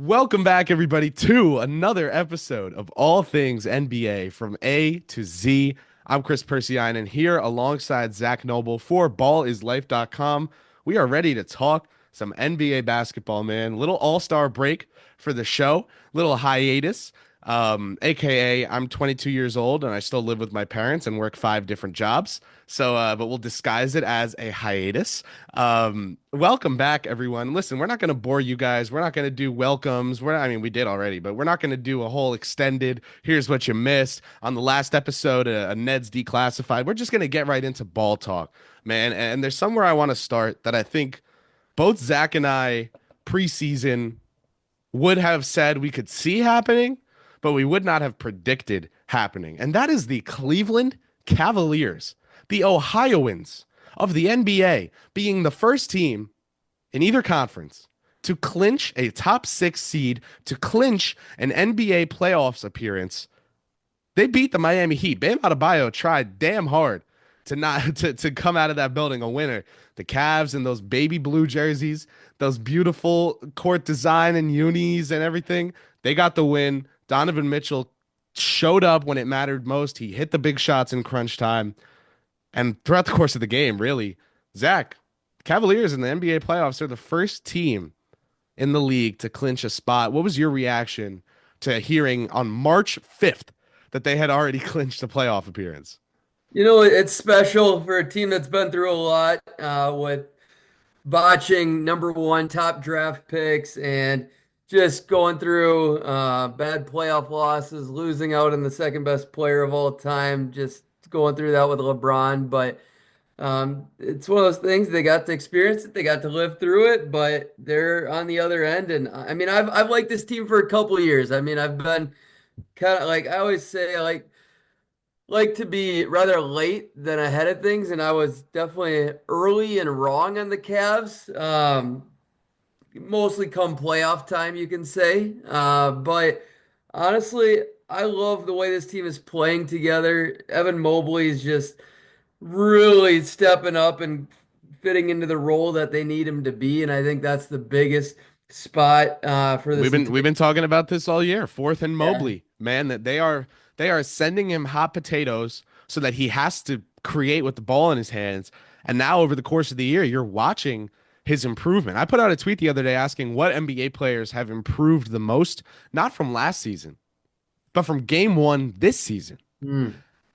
Welcome back, everybody, to another episode of All Things NBA from A to Z. I'm Kris Pursiainen here alongside Zach Noble for ballislife.com. We are ready to talk some NBA basketball, man. Little all-star break for the show, little hiatus. AKA I'm 22 years old and I still live with my parents and work 5 different jobs. But we'll disguise it as a hiatus. Welcome back, everyone. Listen, we're not going to bore you guys. We're not going to do welcomes. I mean, we did already, but we're not going to do a whole extended, here's what you missed. On the last episode, a Ned's Declassified. We're just going to get right into ball talk, man. And there's somewhere I want to start that I think both Zach and I preseason would have said we could see happening, but we would not have predicted happening. And that is the Cleveland Cavaliers, the Ohioans of the NBA, being the first team in either conference to clinch a top 6 seed, to clinch an NBA playoffs appearance. They beat the Miami Heat. Bam Adebayo tried damn hard to not to come out of that building a winner. The Cavs and those baby blue jerseys, those beautiful court design and unis and everything, they got the win. Donovan Mitchell showed up when it mattered most. He hit the big shots in crunch time. And throughout the course of the game, really, Zach, Cavaliers in the NBA playoffs are the first team in the league to clinch a spot. What was your reaction to hearing on March 5th that they had already clinched a playoff appearance? It's special for a team that's been through a lot with botching number one top draft picks and just going through bad playoff losses, losing out on the second best player of all time, just going through that with LeBron. But it's one of those things they got to experience it, they got to live through it, but they're on the other end. And I mean, I've liked this team for a couple of years. I mean, I've been kind of like I always say, like to be rather late than ahead of things, and I was definitely early and wrong on the Cavs. Mostly come playoff time, you can say. But honestly, I love the way this team is playing together. Evan Mobley is just really stepping up and fitting into the role that they need him to be, and I think that's the biggest spot for We've this been entire. we've been talking about this all year. Fourth and Yeah. Mobley, man, that they are sending him hot potatoes so that he has to create with the ball in his hands. And now over the course of the year, you're watching his improvement. I put out a tweet the other day asking what NBA players have improved the most, not from last season, but from game one this season. Hmm.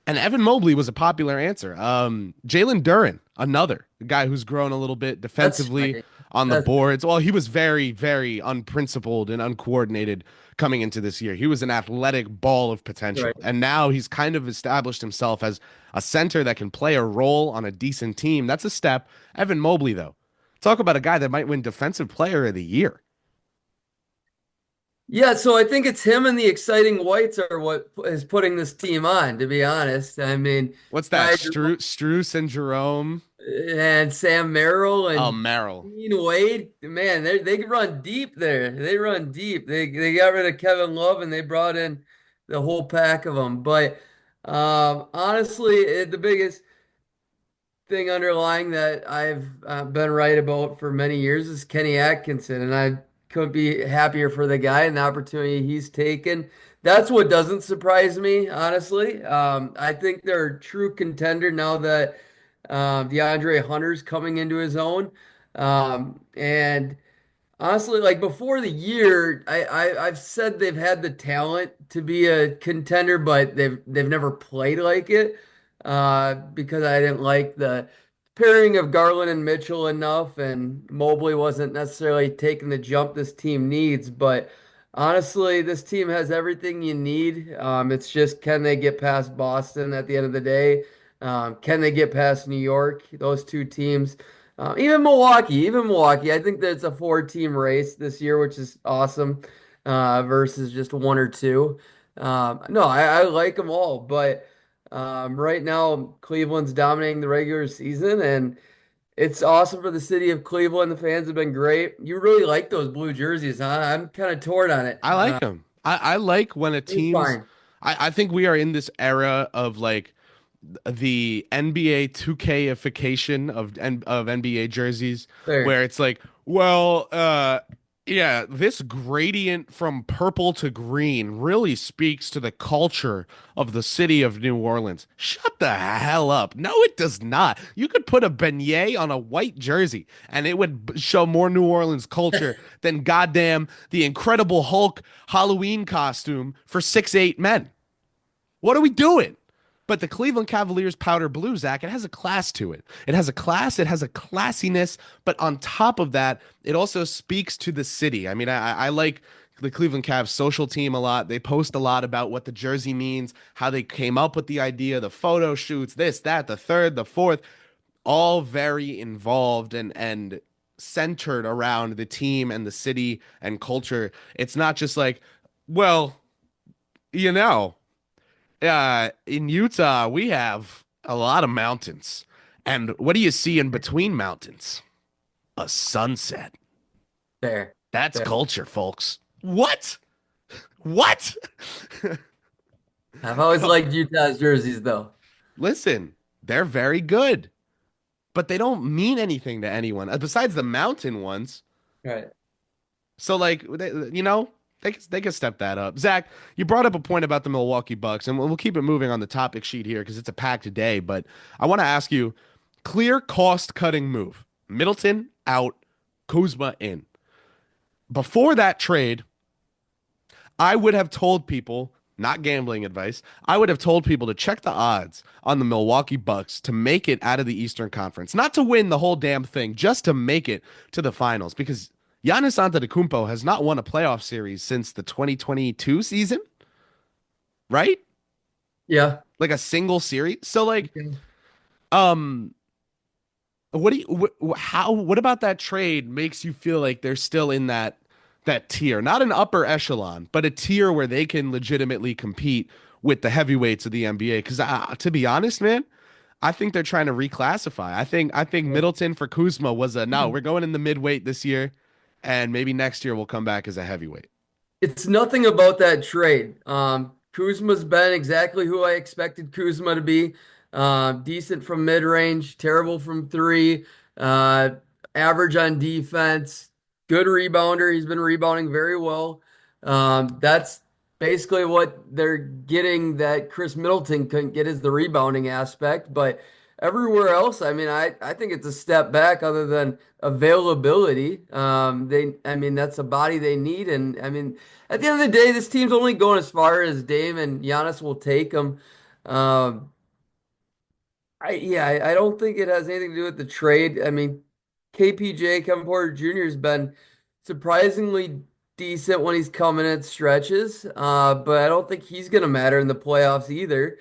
And Evan Mobley was a popular answer. Jalen Duren, another guy who's grown a little bit That's defensively funny. on the That's boards. Well, he was very, very unprincipled and uncoordinated coming into this year. He was an athletic ball of potential. right. And now he's kind of established himself as a center that can play a role on a decent team. That's a step. Evan Mobley, though, talk about a guy that might win Defensive Player of the Year. Yeah, so I think it's him and the exciting whites are what is putting this team on, to be honest. I mean, What's that? Ty Struce and Jerome. and Sam Merrill Oh, and Merrill. Dean Wade, man, they run deep there. They run deep. They got rid of Kevin Love and they brought in the whole pack of them. But honestly, the biggest thing underlying that I've been right about for many years is Kenny Atkinson, and I couldn't be happier for the guy and the opportunity he's taken. That's what doesn't surprise me, honestly. I think they're a true contender now that DeAndre Hunter's coming into his own. And honestly, like before the year, I've said they've had the talent to be a contender, but they've never played like it because I didn't like the pairing of Garland and Mitchell enough, and Mobley wasn't necessarily taking the jump this team needs. But honestly, this team has everything you need. It's just can they get past Boston at the end of the day? Can they get past New York? Those two teams. Even Milwaukee. I think that it's a four-team race this year, which is awesome, versus just one or two. No, I like them all, but right now Cleveland's dominating the regular season, and it's awesome for the city of Cleveland. The fans have been great. You really like those blue jerseys, huh? I'm kind of torn on it. I like him. I like when a It's team's. fine. I think we are in this era of like the NBA 2K-ification of NBA jerseys, Fair. where it's like, well, Yeah, this gradient from purple to green really speaks to the culture of the city of New Orleans. Shut the hell up. No, it does not. You could put a beignet on a white jersey and it would show more New Orleans culture than goddamn the Incredible Hulk Halloween costume for 6'8" men. What are we doing? But the Cleveland Cavaliers powder blue, Zach, it has a class to it. It has a class, it has a classiness, but on top of that, it also speaks to the city. I mean, I like the Cleveland Cavs social team a lot. They post a lot about what the jersey means, how they came up with the idea, the photo shoots, this, that, the third, the fourth, all very involved and centered around the team and the city and culture. It's not just like, well, you know, in Utah, we have a lot of mountains. And what do you see in between mountains? A sunset. Fair, That's fair. culture, folks. What? What? I've always liked Utah's jerseys, though. Listen, they're very good, but they don't mean anything to anyone besides the mountain ones. Right. So, like, they can step that up. Zach, you brought up a point about the Milwaukee Bucks, and we'll keep it moving on the topic sheet here because it's a packed day. But I want to ask you, clear cost cutting move. Middleton out, Kuzma in. Before that trade, I would have told people, not gambling advice, I would have told people to check the odds on the Milwaukee Bucks to make it out of the Eastern Conference. Not to win the whole damn thing, just to make it to the finals because Giannis Antetokounmpo has not won a playoff series since the 2022 season, right? Yeah. Like a single series. So like Okay. um what do you what about that trade makes you feel like they're still in that tier, not an upper echelon, but a tier where they can legitimately compete with the heavyweights of the NBA? Because to be honest, man, I think they're trying to reclassify. I think Middleton for Kuzma was a no. We're going in the midweight this year, and maybe next year we'll come back as a heavyweight. It's nothing about that trade. Kuzma's been exactly who I expected Kuzma to be. Decent from mid-range, terrible from three, uh, average on defense, good rebounder. He's been rebounding very well. That's basically what they're getting that Chris Middleton couldn't get is the rebounding aspect. But everywhere else, I mean, I think it's a step back other than availability. I mean, that's a body they need. And I mean, at the end of the day, this team's only going as far as Dame and Giannis will take them. Um, I don't think it has anything to do with the trade. I mean, KPJ, Kevin Porter Jr. has been surprisingly decent when he's coming at stretches, but I don't think he's going to matter in the playoffs either.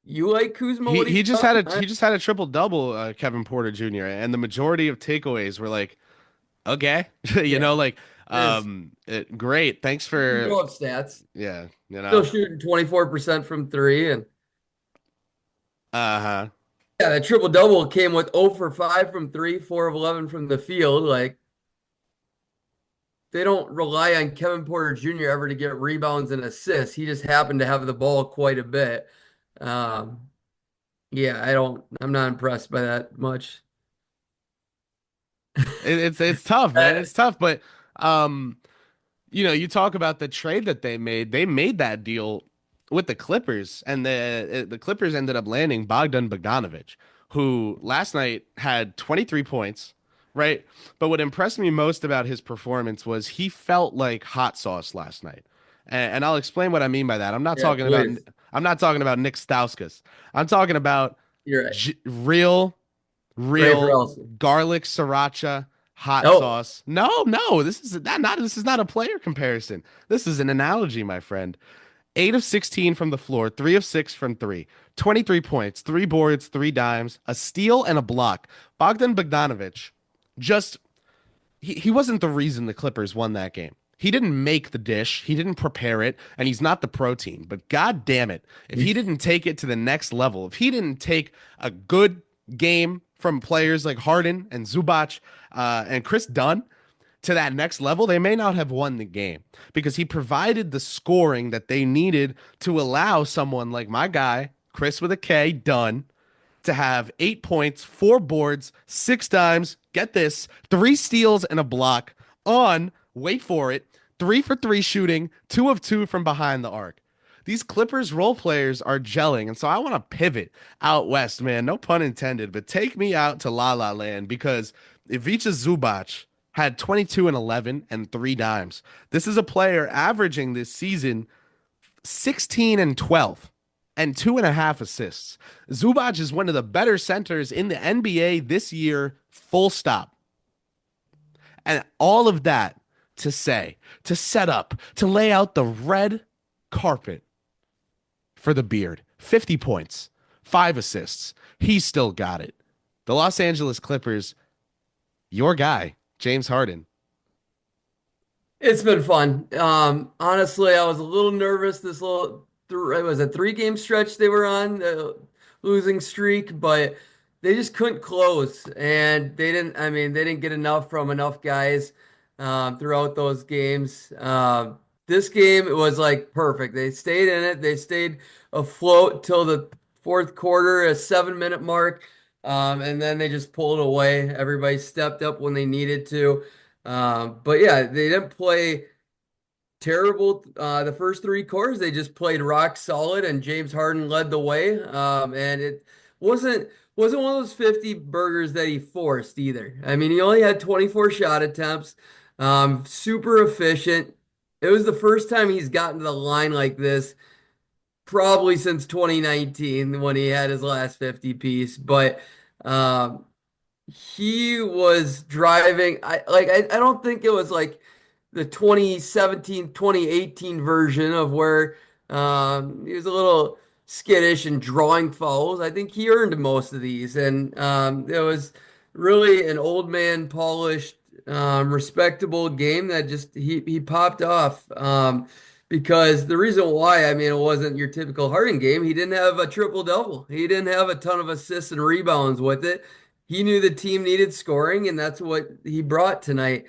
You like Kuzma, He what he's he just had done? a he just had a triple double, Kevin Porter Jr. And the majority of takeaways were like, okay, Yeah, like, there's great, thanks you can for go up stats. yeah, Still shooting 24% from three, and uh-huh. yeah, that triple double came with 0 for 5 from three, 4 of 11 from the field. Like they don't rely on Kevin Porter Jr. ever to get rebounds and assists. He just happened to have the ball quite a bit. Um, yeah, I'm not impressed by that much. It's tough, man. Uh, It's tough, but um, you talk about the trade that they made. They made that deal with the Clippers, and the Clippers ended up landing Bogdan Bogdanovic, who last night had 23 points, right? But what impressed me most about his performance was he felt like hot sauce last night. And I'll explain what I mean by that. yeah, please. I'm not talking about Nick Stauskas. I'm talking about You're right. real Pray for real Elsie. garlic sriracha hot Oh, sauce. No, this is not a player comparison. This is an analogy, my friend. 8 of 16 from the floor, 3 of 6 from 3. 23 points, 3 boards, 3 dimes, a steal and a block. Bogdan Bogdanovic just he wasn't the reason the Clippers won that game. He didn't make the dish, he didn't prepare it, and he's not the protein. But god damn it, if he didn't take it to the next level, if he didn't take a good game from players like Harden and Zubac and Chris Dunn to that next level, they may not have won the game because he provided the scoring that they needed to allow someone like my guy, Chris with a K, Dunn, to have 8 points, 4 boards, 6 dimes, get this, 3 steals and a block on, wait for it, 3 for 3 shooting, 2 of 2 from behind the arc. These Clippers role players are gelling, and so I want to pivot out west, man. No pun intended, but take me out to La La Land because Ivica Zubac had 22 and 11 and 3 dimes. This is a player averaging this season 16 and 12 and 2.5 assists. Zubac is one of the better centers in the NBA this year, full stop. And all of that to say, to set up, to lay out the red carpet for the beard. 50 points, 5 assists. He's still got it. The Los Angeles Clippers, your guy, James Harden. It's been fun. Honestly, I was a little nervous this it was a 3 game stretch they were on, the losing streak, but they just couldn't close. And they didn't get enough from enough guys throughout those games. This game, it was like perfect. They stayed in it. They stayed afloat till the fourth quarter, a 7 minute mark. And then they just pulled away. Everybody stepped up when they needed to. But yeah, they didn't play terrible the first 3 quarters. They just played rock solid, and James Harden led the way. And it wasn't wasn't one of those 50 burgers that he forced either. I mean, he only had 24 shot attempts, super efficient. It was the first time he's gotten to the line like this, probably since 2019 when he had his last 50 piece. But um, he was driving. I don't think it was like the 2017, 2018 version of where he was a little skittish and drawing fouls. I think he earned most of these, and it was really an old man polished, respectable game that just he popped off. Because the reason why, I mean, it wasn't your typical Harden game. He didn't have a triple double. He didn't have a ton of assists and rebounds with it. He knew the team needed scoring, and that's what he brought tonight.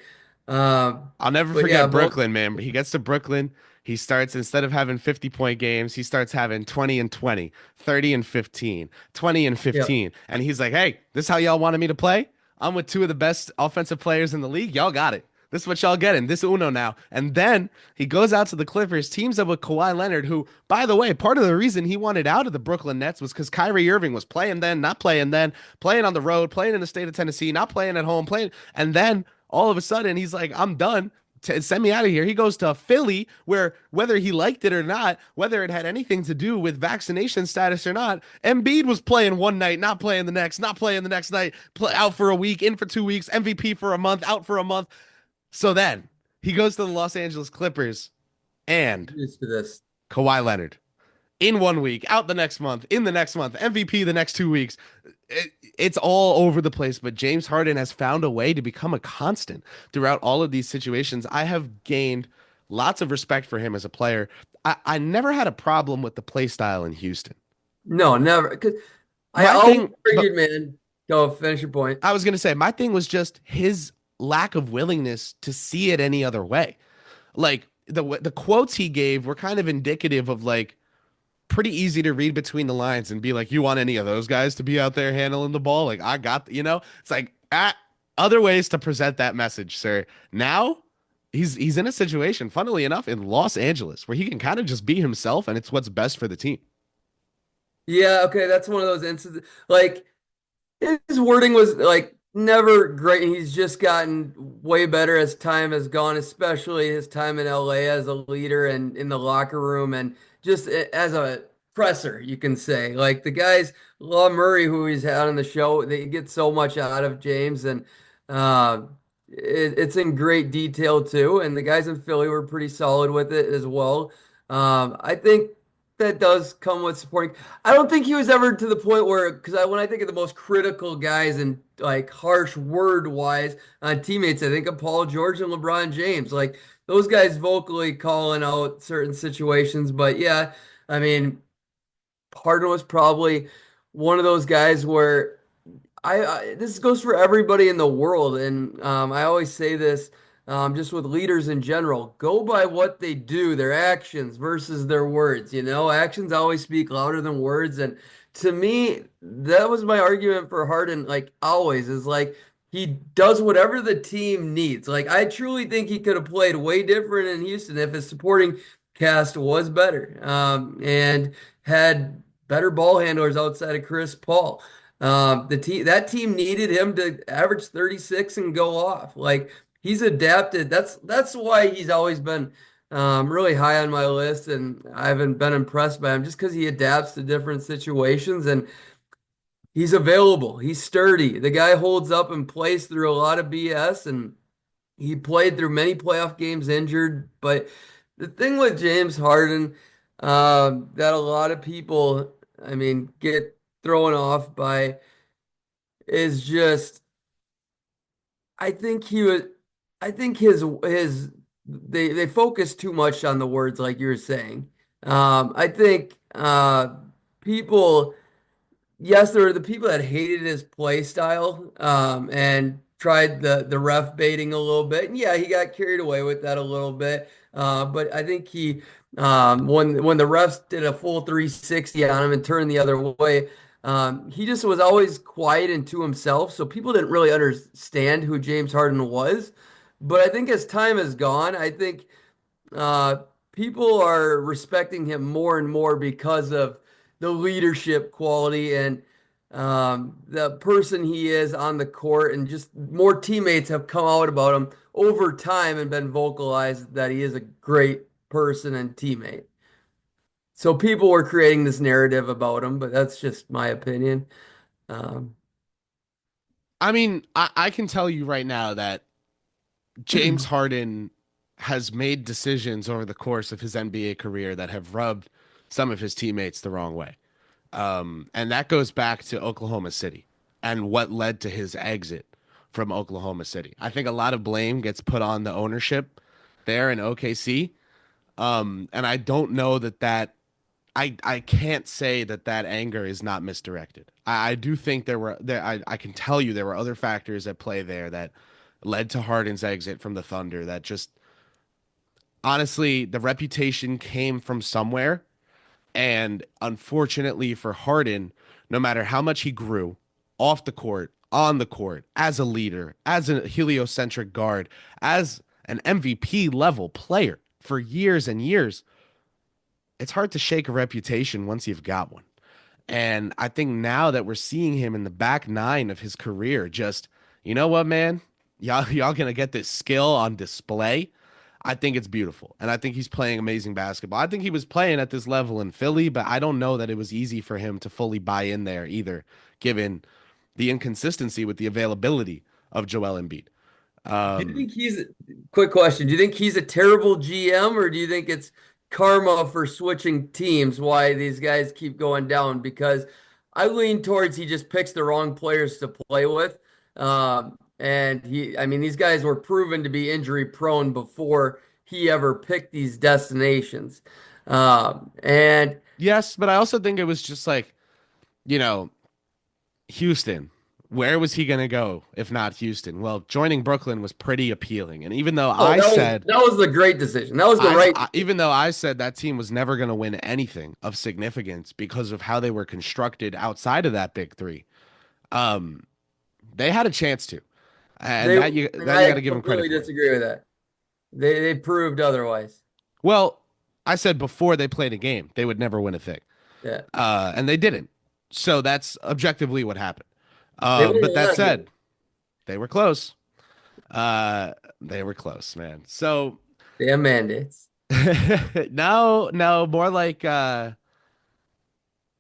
I'll never But yeah, forget both. Brooklyn, man. He gets to Brooklyn. He starts, instead of having 50-point games, he starts having 20 and 20, 30 and 15, 20 and Yeah. 15. And he's like, hey, this is how y'all wanted me to play? I'm with 2 of the best offensive players in the league. Y'all got it. This is what y'all getting. This Uno now. And then he goes out to the Clippers, teams up with Kawhi Leonard, who, by the way, part of the reason he wanted out of the Brooklyn Nets was because Kyrie Irving was playing then, not playing then, playing on the road, playing in the state of Tennessee, not playing at home, playing. And then all of a sudden, he's like, I'm done. Send me out of here. He goes to Philly, where whether he liked it or not, whether it had anything to do with vaccination status or not, Embiid was playing one night, not playing the next, not playing the next night, out for a week, in for 2 weeks, MVP for a month, out for a month. So then he goes to the Los Angeles Clippers and Used to this. Kawhi Leonard in one week, out the next month, in the next month, MVP the next 2 weeks. It's all over the place, but James Harden has found a way to become a constant throughout all of these situations. I have gained lots of respect for him as a player. I never had a problem with the play style in Houston. No, never. 'Cause I My always thing, but argued, man. Go finish your point. I was going to say, my thing was just his lack of willingness to see it any other way. Like the quotes he gave were kind of indicative of like pretty easy to read between the lines and be like, you want any of those guys to be out there handling the ball? Like, I got, it's like other ways to present that message, sir. Now he's in a situation, funnily enough, in Los Angeles where he can kind of just be himself and it's what's best for the team. Yeah, okay, that's one of those instances. Like his wording was like never great. He's just gotten way better as time has gone, especially his time in LA as a leader and in the locker room and just as a presser, you can say. Like the guys, Law Murray, who he's had on the show, they get so much out of James, and uh, it's in great detail too. And the guys in Philly were pretty solid with it as well. I think that does come with supporting. I don't think he was ever to the point where, because when I think of the most critical guys and like harsh word wise on teammates, I think of Paul George and LeBron James. Like those guys vocally calling out certain situations. But yeah, I mean, Harden was probably one of those guys where this goes for everybody in the world, and I always say this just with leaders in general: go by what they do, their actions versus their words. You know, actions always speak louder than words, and to me, that was my argument for Harden. Like always, is like he does whatever the team needs. Like I truly think he could have played way different in Houston if his supporting cast was better, and had better ball handlers outside of Chris Paul. That team needed him to average 36 and go off. Like he's adapted. That's why he's always been really high on my list, and I haven't been impressed by him just because he adapts to different situations and he's available. He's sturdy. The guy holds up and plays through a lot of BS, and he played through many playoff games injured. But the thing with James Harden, that a lot of people, I mean, get thrown off by is just, I think he was, I think they focus too much on the words like you were saying. I think people. Yes, there were the people that hated his play style, and tried the ref baiting a little bit. And yeah, he got carried away with that a little bit. But I think when the refs did a full 360 on him and turned the other way, he just was always quiet and to himself. So people didn't really understand who James Harden was. But I think as time has gone, I think uh, people are respecting him more and more because of the leadership quality and the person he is on the court, and just more teammates have come out about him over time and been vocalized that he is a great person and teammate. So people were creating this narrative about him, but that's just my opinion. Um, I mean, I can tell you right now that James Harden has made decisions over the course of his NBA career that have rubbed some of his teammates the wrong way. And that goes back to Oklahoma City and what led to his exit from Oklahoma City. I think a lot of blame gets put on the ownership there in OKC. And I don't know I can't say that anger is not misdirected. I do think I can tell you there were other factors at play there that led to Harden's exit from the Thunder that just honestly the reputation came from somewhere. And unfortunately for Harden, no matter how much he grew off the court, on the court, as a leader, as a heliocentric guard, as an MVP level player for years and years, it's hard to shake a reputation once you've got one. And I think now that we're seeing him in the back nine of his career, just, you know what, man? Y'all gonna get this skill on display. I think it's beautiful. And I think he's playing amazing basketball. I think he was playing at this level in Philly, but I don't know that it was easy for him to fully buy in there either, given the inconsistency with the availability of Joel Embiid. Do you Um, think quick question, do you think he's a terrible GM, or do you think it's karma for switching teams why these guys keep going down? Because I lean towards he just picks the wrong players to play with. And I mean, these guys were proven to be injury prone before he ever picked these destinations. And yes, but I also think it was just like, you know, Houston. Where was he going to go if not Houston? Well, joining Brooklyn was pretty appealing. And even though oh, I said that was the great decision. That was the right. even though I said that team was never going to win anything of significance because of how they were constructed outside of that big three, um, they had a chance to, and They and that you got I to give them credit completely for. disagree with that. They proved otherwise. Well, I said before they played a game, they would never win a thing, Yeah. and they didn't. So that's objectively what happened. They won But a that lot of said, games. they were close. They were close, man. So They have mandates. no, more like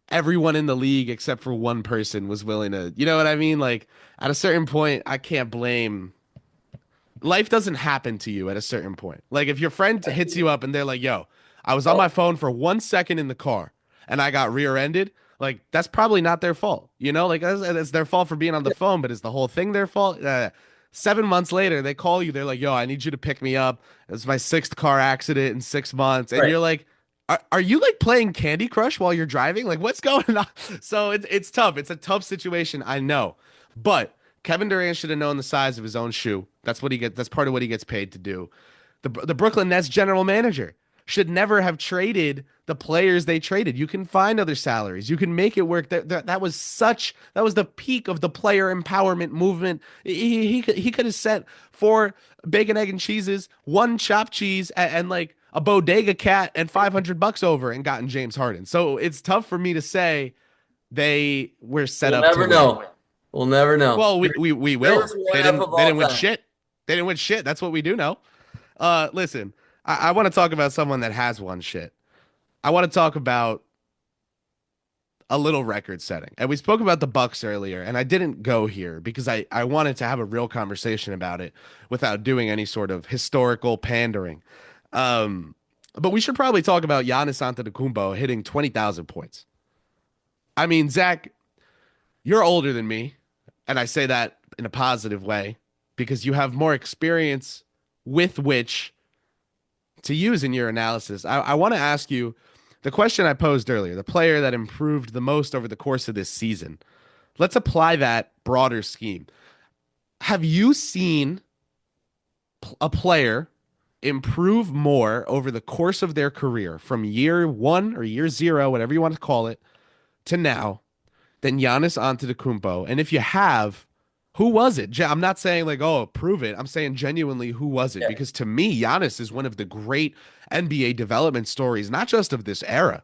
everyone in the league except for one person was willing to, you know what I mean? Like at a certain point, I can't blame. Life doesn't happen to you at a certain point. Like if your friend hits you up and they're like, "Yo, I was on my Oh, phone for 1 second in the car and I got rear-ended." Like that's probably not their fault, you know? Like it's their fault for being on the phone, but is the whole thing their fault? 7 months later, they call you. They're like, "Yo, I need you to pick me up. It's my sixth car accident in 6 months," and right. you're like, are you like playing Candy Crush while you're driving? Like, what's going on? So it's tough. It's a tough situation. I know, but Kevin Durant should have known the size of his own shoe. That's what he gets. That's part of what he gets paid to do. The Brooklyn Nets general manager should never have traded the players they traded. You can find other salaries. You can make it work. That was that was the peak of the player empowerment movement. He could have sent four bacon, egg, and cheeses, one chopped cheese, and like a bodega cat and $500 over and gotten James Harden. So it's tough for me to say they were set We'll up to never win. know. We'll never know. Well, we will. Greatest one F of They all didn't win time. shit. They didn't win shit. That's what we do know. Listen, I want to talk about someone that has won shit. I want to talk about a little record setting. And we spoke about the Bucks earlier, and I didn't go here because I wanted to have a real conversation about it without doing any sort of historical pandering. Um, but we should probably talk about Giannis Antetokounmpo hitting 20,000 points. I mean, Zach, you're older than me, and I say that in a positive way because you have more experience with which to use in your analysis. I want to ask you the question I posed earlier, the player that improved the most over the course of this season. Let's apply that broader scheme. Have you seen a player improve more over the course of their career from year one or year zero, whatever you want to call it, to now than Giannis Antetokounmpo? And if you have, who was it? I'm not saying like, oh, prove it. I'm saying genuinely, who was it? Yeah. Because to me, Giannis is one of the great NBA development stories, not just of this era,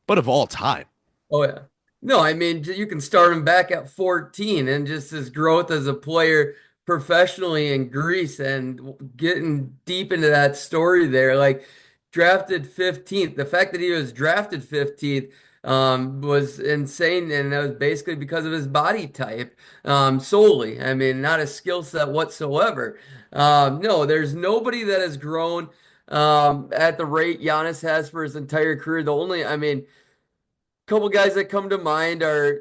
but of all time. Oh yeah. No, I mean you can start him back at 14 and just his growth as a player professionally in Greece and getting deep into that story there. Like drafted 15th. The fact that he was drafted 15th was insane, and that was basically because of his body type solely. I mean, not a skill set whatsoever. No, there's nobody that has grown at the rate Giannis has for his entire career. The only, I mean, couple guys that come to mind are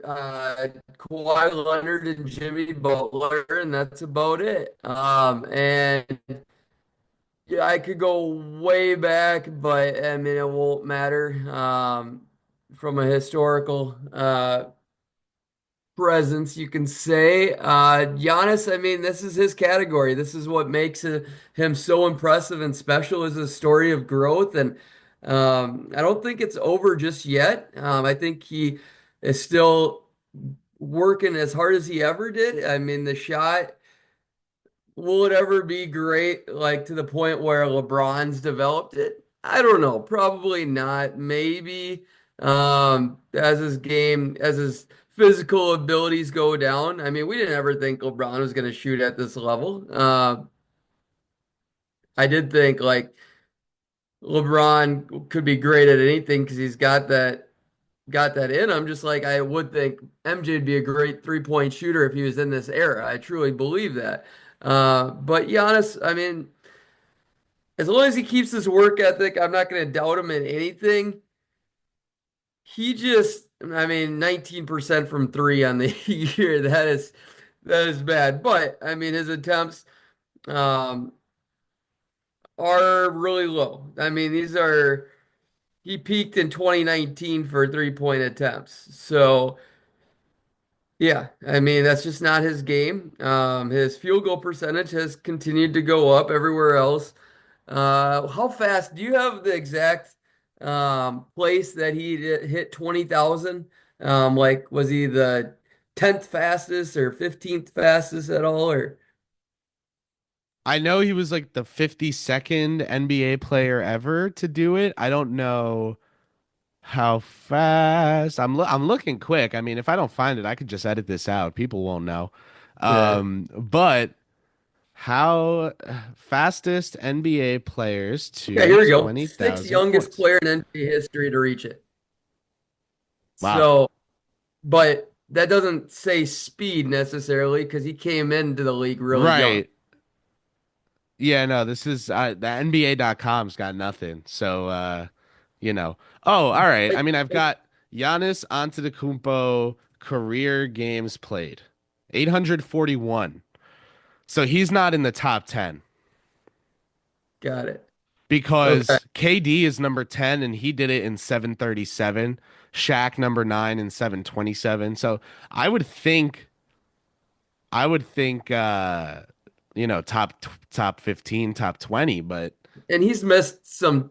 Kawhi Leonard and Jimmy Butler, and that's about it. And yeah, I could go way back, but I mean it won't matter from a historical presence, you can say. Giannis, I mean, this is his category. This is what makes him so impressive and special is a story of growth. And I don't think it's over just yet. I think he is still working as hard as he ever did. I mean, the shot, will it ever be great, like to the point where LeBron's developed it? I don't know. Probably not. Maybe as his game, as his physical abilities go down. I mean, we didn't ever think LeBron was going to shoot at this level. I did think like LeBron could be great at anything because he's got that in him. Just like I would think MJ would be a great 3-point shooter if he was in this era. I truly believe that. But Giannis, I mean, as long as he keeps his work ethic, I'm not going to doubt him in anything. He just, I mean, 19% from three on the year. That is bad. But I mean, his attempts um, are really low. I mean, he peaked in 2019 for 3-point attempts. So yeah, I mean, that's just not his game. His field goal percentage has continued to go up everywhere else. How fast do you have the exact place that he hit 20,000? Like, was he the 10th fastest or 15th fastest at all? Or I know he was like the 52nd NBA player ever to do it. I don't know how fast. I'm looking quick. I mean, if I don't find it, I could just edit this out. People won't know. yeah, But how fastest NBA players yeah, to here we go. Sixth 20,000 youngest points. player in NBA history to reach it. Wow. So, but that doesn't say speed necessarily because he came into the league really young. Right. Yeah, no, this is the NBA.com's got nothing. So you know. Oh, all right. I mean, I've got Giannis Antetokounmpo career games played. 841. So he's not in the top 10 Got it. Okay. because KD is number 10 and he did it in 737. Shaq number 9 in 727. So I would think top 15, top 20, but And he's missed some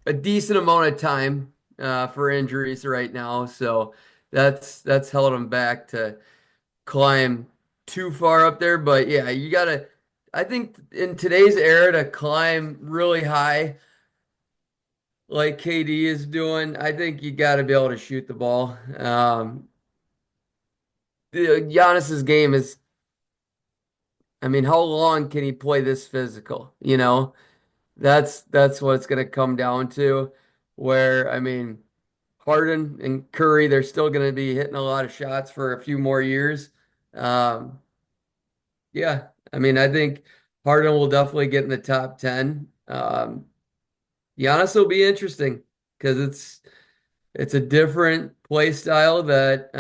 a decent amount of time for injuries right now, so that's held him back to climb too far up there. But yeah, you gotta. I think in today's era to climb really high like KD is doing, I think you got to be able to shoot the ball. Giannis's game is, I mean, how long can he play this physical? That's what it's going to come down to. Where I mean, Harden and Curry, they're still going to be hitting a lot of shots for a few more years. Um, yeah, I mean, I think Harden will definitely get in the top 10. Giannis will be interesting because it's a different play style that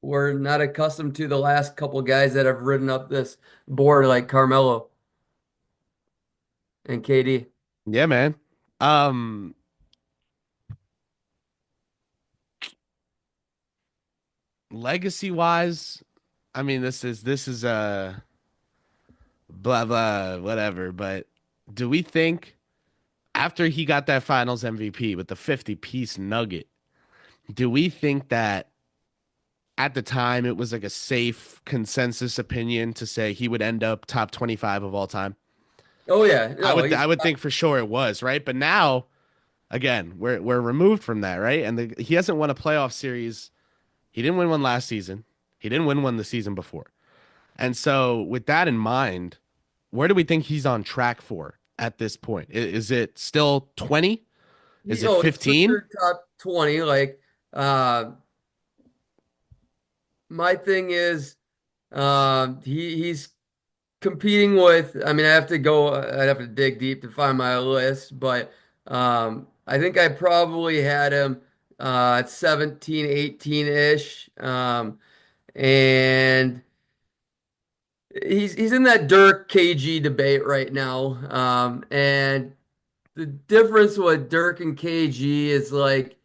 we're not accustomed to the last couple guys that have ridden up this board like Carmelo and KD. Yeah, man. Um, Legacy wise, I mean, this is blah blah whatever. But do we think after he got that Finals MVP with the 50-piece nugget, do we think that at the time it was like a safe consensus opinion to say he would end up top 25 of all time? Oh yeah, I no, would he's I would think for sure it was, right? But now again, we're removed from that, right? And he hasn't won a playoff series. He didn't win one last season. He didn't win one the season before. And so with that in mind, where do we think he's on track for at this point? Is it still 20? Is it he's for 15? sure top 20. Like uh, my thing is, he's competing with. I mean, I have to go. I'd have to dig deep to find my list, but I think I probably had him at 17, 18-ish. And he's in that Dirk KG debate right now. And the difference with Dirk and KG is like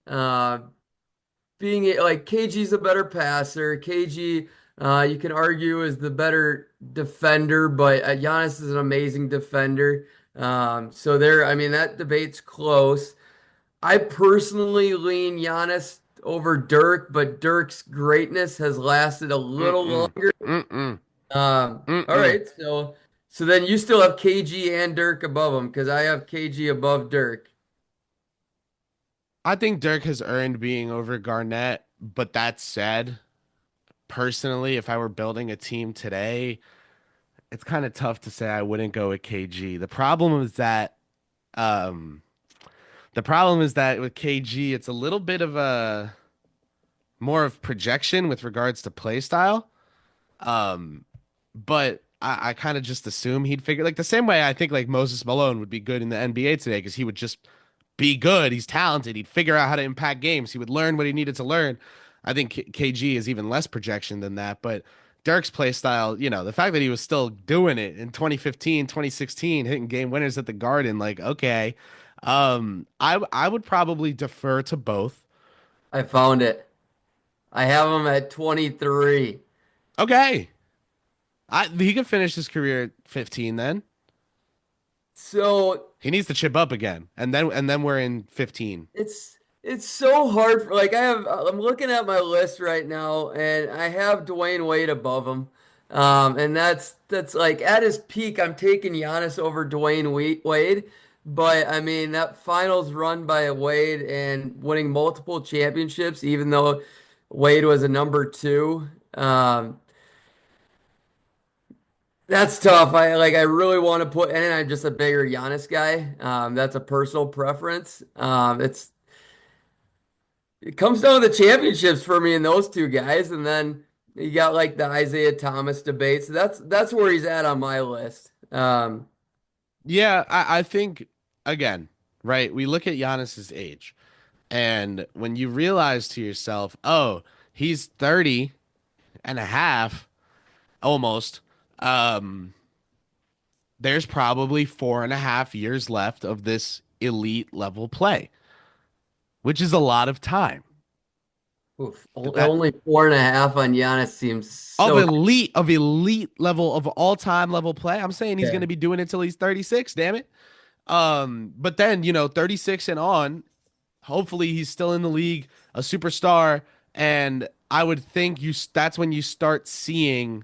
uh, being like KG's a better passer. KG, you can argue is the better defender, but Giannis is an amazing defender. So there, I mean, that debate's close. I personally lean Giannis over Dirk, but Dirk's greatness has lasted a little Mm-mm. longer. Mm-mm. All Mm-mm. right, so then you still have KG and Dirk above him because I have KG above Dirk. I think Dirk has earned being over Garnett, but that said, personally, if I were building a team today, it's kind of tough to say I wouldn't go with KG. Um the problem is that with KG, it's a little bit of a more of projection with regards to play style. Um, but I kind of just assume he'd figure like the same way I think like Moses Malone would be good in the NBA today because he would just be good. He's talented. He'd figure out how to impact games. He would learn what he needed to learn. I think KG is even less projection than that. But Dirk's play style, the fact that he was still doing it in 2015, 2016, hitting game winners at the Garden, like, okay. I would probably defer to both. I found it. I have him at 23. Okay. He could finish his career at 15 then. So He needs to chip up again. And then we're in 15. it's so hard for like I'm looking at my list right now and I have Dwayne Wade above him. And that's like at his peak, I'm taking Giannis over Wade. But I mean that finals run by Wade and winning multiple championships, even though Wade was a number two. That's tough. I really want to put, and I'm just a bigger Giannis guy. That's a personal preference. It comes down to the championships for me and those two guys, and then you got like the Isaiah Thomas debate. So that's where he's at on my list. Yeah, I think again, right? We look at Giannis's age, and when you realize to yourself, oh, he's 30 and a half, almost. Um, there's probably 4.5 years left of this elite level play, which is a lot of time. Oof, That only 4.5 on Giannis seems of so. elite level of all time level play. I'm saying he's going Okay. to be doing it till he's 36. Damn it. But then, 36 and on, hopefully he's still in the league, a superstar, and I would think that's when you start seeing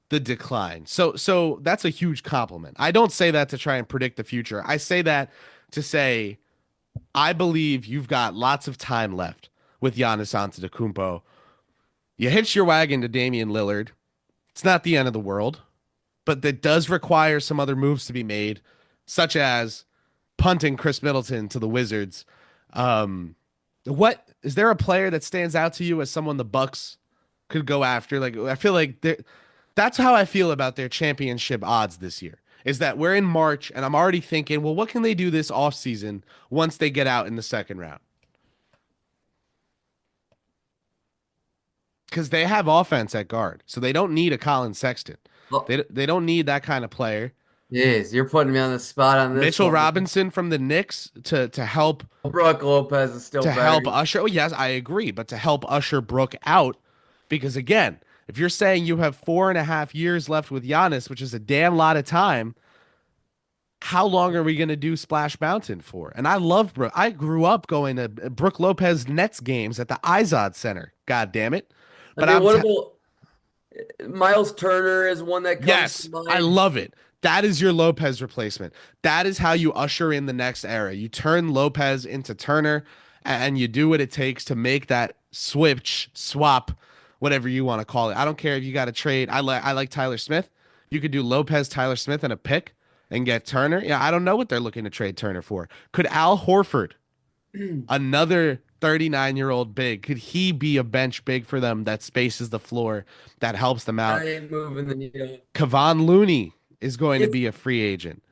the decline. So that's a huge compliment. I don't say that to try and predict the future. I say that to say I believe you've got lots of time left with Giannis Antetokounmpo. You hitch your wagon to Damian Lillard. It's not the end of the world, but that does require some other moves to be made, such as punting Chris Middleton to the Wizards. What is there a player that stands out to you as someone the Bucks could go after? Like I feel like that's how I feel about their championship odds this year. Is that we're in March and I'm already thinking, well, what can they do this offseason once they get out in the second round? Because they have offense at guard, so they don't need a Colin Sexton. Oh, They don't need that kind of player. jeez, you're putting me on the spot on this Mitchell one. Robinson from the Knicks to help Brook Lopez is still better. usher. Oh, yes, I agree, but to help usher Brook out, because again, if you're saying you have 4.5 years left with Giannis, which is a damn lot of time, how long are we going to do Splash Mountain for? And I love Brook. I grew up going to Brook Lopez Nets games at the Izod Center. God damn it! I But mean, what about Miles Turner is one that comes to yes, I mind. love it. That is your Lopez replacement. That is how you usher in the next era. You turn Lopez into Turner and you do what it takes to make that swap, whatever you want to call it. I don't care if you got to trade. I like Tyler Smith. You could do Lopez, Tyler Smith, and a pick and get Turner. Yeah, I don't know what they're looking to trade Turner for. Could Al Horford, another 39-year-old big, could he be a bench big for them that spaces the floor, that helps them I out? ain't moving the needle. Kevon Looney is going to It's be a free agent.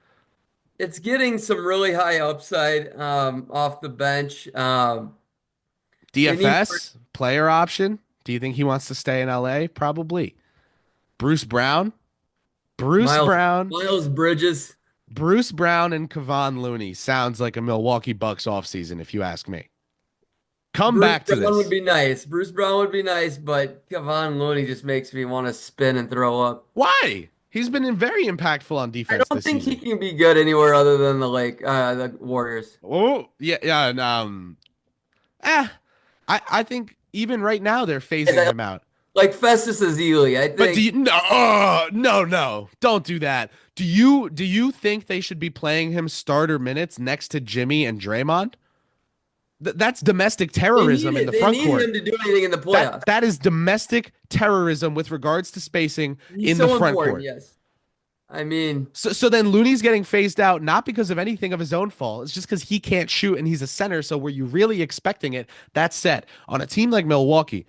it's getting some really high upside off the bench. They need DFS player option. Do you think he wants to stay in LA? Probably. Bruce Brown. Bruce Miles Brown. Miles Bridges. Bruce Brown and Kevon Looney sounds like a Milwaukee Bucks offseason, if you ask me. Come Bruce back to Brown would this. be nice. Bruce Brown would be nice, but Kevon Looney just makes me want to spin and throw up. Why? He's been very impactful on I defense don't this think he season. can be good anywhere other than the Warriors. Oh, yeah, yeah. And, eh, I think even right now they're phasing And him out. like Festus Ezeli, I But do think you no no no don't do that. Do you think they should be playing him starter minutes next to Jimmy and Draymond? That's domestic they need terrorism in it. the They front need court. him to do anything in the That playoffs. that is domestic terrorism with regards to spacing He's in the so front important, court. yes. I mean, So then Looney's getting phased out not because of anything of his own fault. It's just because he can't shoot and he's a center. So were you really expecting it? That said, on a team like Milwaukee,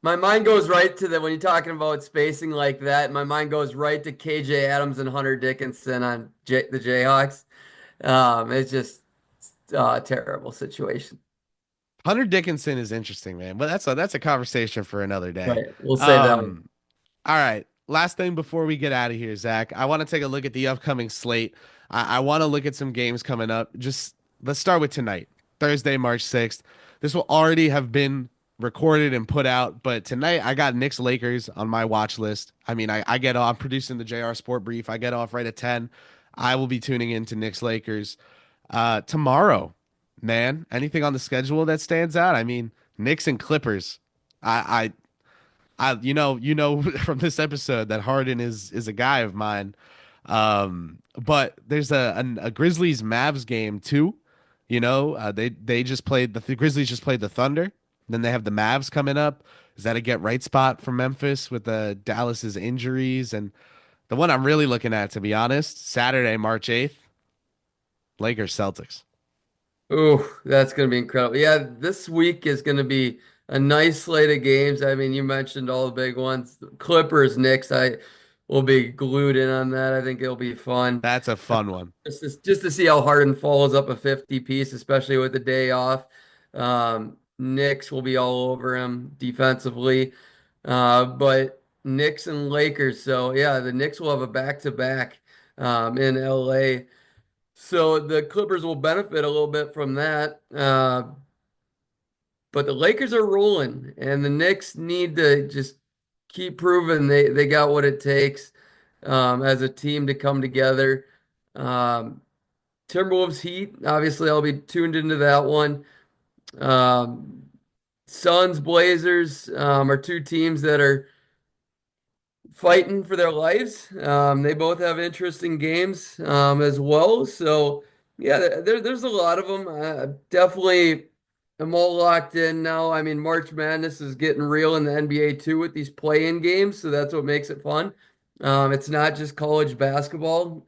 my mind goes right to the when you're talking about spacing like that. My mind goes right to KJ Adams and Hunter Dickinson on the Jayhawks. It's just a terrible situation. Hunter Dickinson is interesting, man. But that's a conversation for another day. Right. We'll say that one. Um, All right. Last thing before we get out of here, Zach, I want to take a look at the upcoming slate. I want to look at some games coming up. Just let's start with tonight, Thursday, March 6th. This will already have been recorded and put out, but tonight I got Knicks Lakers on my watch list. I mean, I get off, I'm producing the JR Sport Brief. I get off right at 10. I will be tuning in to Knicks Lakers tomorrow. Man, anything on the schedule that stands out? I mean, Knicks and Clippers. I you know from this episode that Harden is a guy of mine. But there's a Grizzlies Mavs game too. They just played the Grizzlies just played the Thunder. Then they have the Mavs coming up. Is that a get right spot for Memphis with the Dallas's injuries? And the one I'm really looking at, to be honest, Saturday, March 8th, Lakers Celtics. Ooh, that's going to be incredible. Yeah, this week is going to be a nice slate of games. I mean, you mentioned all the big ones. Clippers, Knicks, I will be glued in on that. I think it'll be fun. That's a fun one. Just to see how Harden follows up a 50 piece, especially with the day off. Knicks will be all over him defensively. But Knicks and Lakers. So yeah, the Knicks will have a back-to-back in LA. So the Clippers will benefit a little bit from that. But the Lakers are rolling, and the Knicks need to just keep proving they got what it takes as a team to come together. Um, Timberwolves Heat, obviously, I'll be tuned into that one. Um, Suns Blazers are two teams that are fighting for their lives. They both have interesting games as well. So yeah, there's a lot of them. Definitely, I'm all locked in now. I mean, March Madness is getting real in the NBA too with these play-in games, so that's what makes it fun. It's not just college basketball.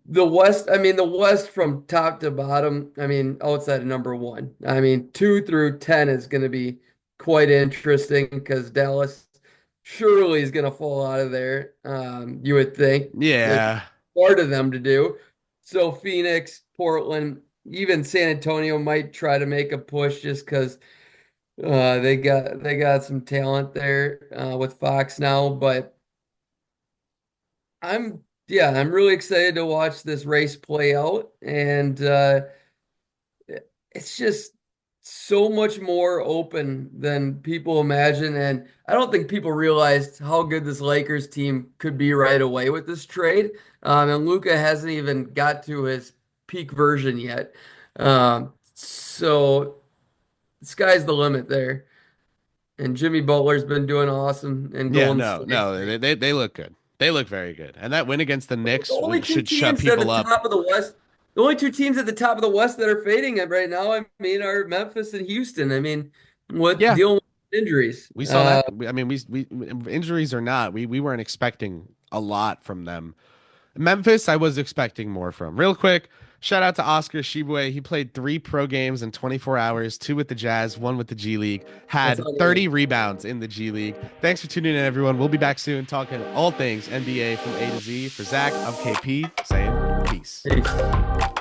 The West, I mean, the West from top to bottom, I mean, outside of number one, I mean, 2 through 10 is going to be quite interesting because Dallas surely is going to fall out of there. You would think it's Yeah. hard of them to do. So Phoenix, Portland, even San Antonio might try to make a push just because they got some talent there with Fox now, but. I'm really excited to watch this race play out, and it's just so much more open than people imagine. And I don't think people realized how good this Lakers team could be right away with this trade. And Luka hasn't even got to his peak version yet. So the sky's the limit there. And Jimmy Butler's been doing awesome in Yeah, Golden no, State. no, they look good. They look very good. And that win against the The Knicks only two should shut teams at the people up. top of the West, the only two teams at the top of the West that are fading it right now, I mean, are Memphis and Houston. I mean, with Yeah, dealing with injuries. we saw that. I mean, we injuries or not, we weren't expecting a lot from them. Memphis, I was expecting more from. Real quick, shout out to Oscar Shibue. He played 3 pro games in 24 hours, 2 with the Jazz, 1 with the G League, That's had unreal. 30 rebounds in the G League. Thanks for tuning in, everyone. We'll be back soon talking all things NBA from A to Z. For Zach, I'm KP saying peace. Peace.